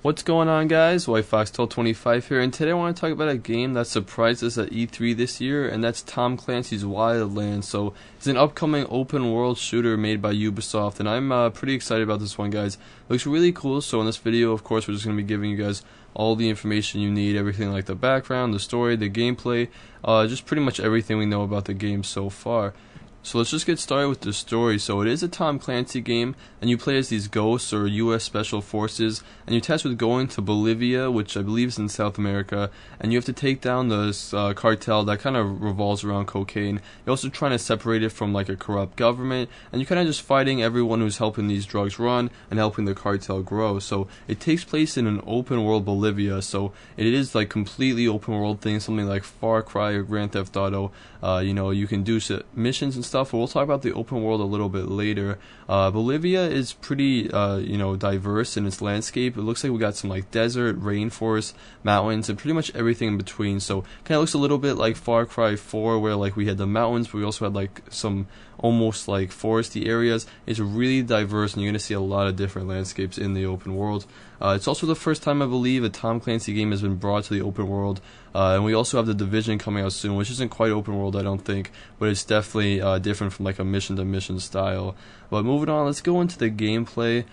What's going on, guys? White Fox 1225 here, and today I want to talk about a game that surprised us at E3 this year, and that's Tom Clancy's Wildlands. So it's an upcoming open world shooter made by Ubisoft, and I'm pretty excited about this one, guys. It looks really cool. So in this video, of course, we're just going to be giving you guys all the information you need, everything like the background, the story, the gameplay, just pretty much everything we know about the game so far. So let's just get started with the story. So it is a Tom Clancy game, and you play as these ghosts or U.S. Special Forces, and you're tasked with going to Bolivia, which I believe is in South America, and you have to take down this cartel that kind of revolves around cocaine. You're also trying to separate it from like a corrupt government, and you're kind of just fighting everyone who's helping these drugs run and helping the cartel grow. So it takes place in an open world Bolivia, so it is like completely open world thing, something like Far Cry or Grand Theft Auto. You can do missions and stuff. But we'll talk about the open world a little bit later. Bolivia is pretty, diverse in its landscape. It looks like we got some like desert, rainforest, mountains, and pretty much everything in between. So kind of looks a little bit like Far Cry 4, where like we had the mountains, but we also had like some almost like foresty areas. It's really diverse, and you're going to see a lot of different landscapes in the open world. It's also the first time, I believe, a Tom Clancy game has been brought to the open world, and we also have The Division coming out soon, which isn't quite open world, I don't think, but it's definitely different from like a mission-to-mission style. But moving on, let's go into the gameplay.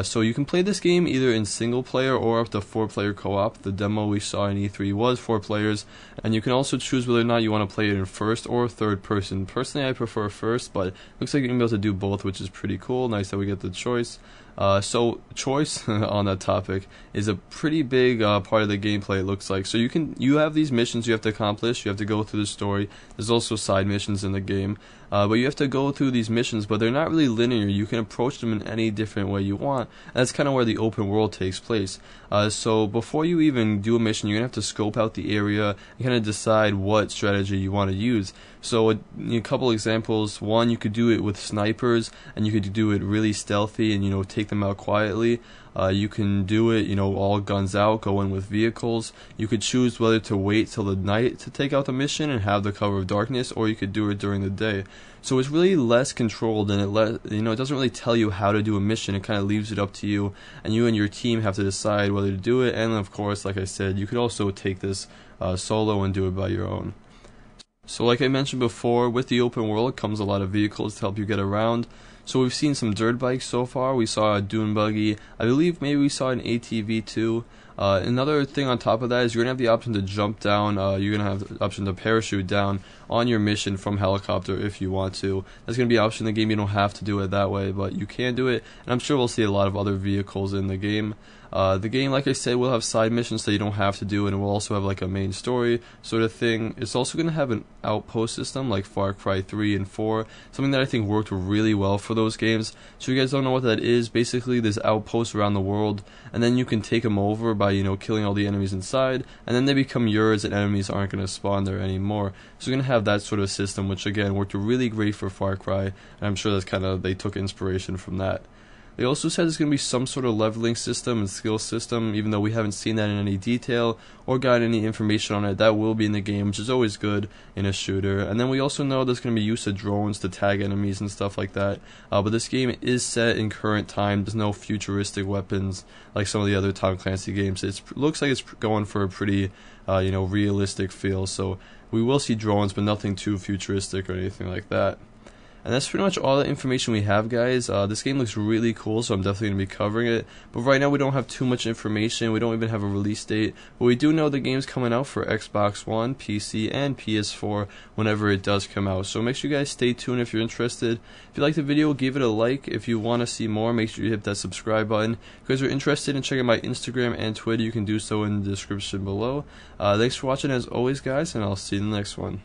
So you can play this game either in single player or up to 4-player co-op. The demo we saw in E3 was 4 players, and you can also choose whether or not you want to play it in first or third person. Personally, I prefer first, but it looks like you're going to be able to do both, which is pretty cool. Nice that we get the choice. So choice on that topic is a pretty big part of the gameplay, it looks like. So you have these missions you have to accomplish. You have to go through the story. There's also side missions in the game, but you have to go through these missions, but they're not really linear. You can approach them in any different way you want, and that's kind of where the open world takes place. So before you even do a mission, you're gonna have to scope out the area and kind of decide what strategy you want to use. So a couple examples: one, you could do it with snipers, and you could do it really stealthy and take them out quietly. You can do it, all guns out, go in with vehicles. You could choose whether to wait till the night to take out the mission and have the cover of darkness, or you could do it during the day. So it's really less controlled, and it doesn't really tell you how to do a mission. It kind of leaves it up to you, and you and your team have to decide whether to do it. And of course, like I said, you could also take this solo and do it by your own. So like I mentioned before, with the open world comes a lot of vehicles to help you get around. So we've seen some dirt bikes so far. We saw a dune buggy. I believe maybe we saw an ATV too. Another thing on top of that is you're going to have the option to jump down. You're going to have the option to parachute down on your mission from helicopter if you want to. That's going to be an option in the game. You don't have to do it that way, but you can do it. And I'm sure we'll see a lot of other vehicles in the game. The game, like I said, will have side missions that you don't have to do, and it will also have like a main story sort of thing. It's also going to have an outpost system like Far Cry 3 and 4, something that I think worked really well for those games. So if you guys don't know what that is, basically there's outposts around the world, and then you can take them over by killing all the enemies inside, and then they become yours, and enemies aren't going to spawn there anymore. So you're going to have that sort of system, which again worked really great for Far Cry, and I'm sure that's they took inspiration from that. They also said there's going to be some sort of leveling system and skill system, even though we haven't seen that in any detail or got any information on it. That will be in the game, which is always good in a shooter. And then we also know there's going to be use of drones to tag enemies and stuff like that. But this game is set in current time. There's no futuristic weapons like some of the other Tom Clancy games. It looks like it's going for a pretty realistic feel. So we will see drones, but nothing too futuristic or anything like that. And that's pretty much all the information we have, guys. This game looks really cool, so I'm definitely going to be covering it. But right now we don't have too much information. We don't even have a release date. But we do know the game's coming out for Xbox One, PC, and PS4 whenever it does come out. So make sure you guys stay tuned if you're interested. If you like the video, give it a like. If you want to see more, make sure you hit that subscribe button. If you guys are interested in checking my Instagram and Twitter, you can do so in the description below. Thanks for watching as always, guys, and I'll see you in the next one.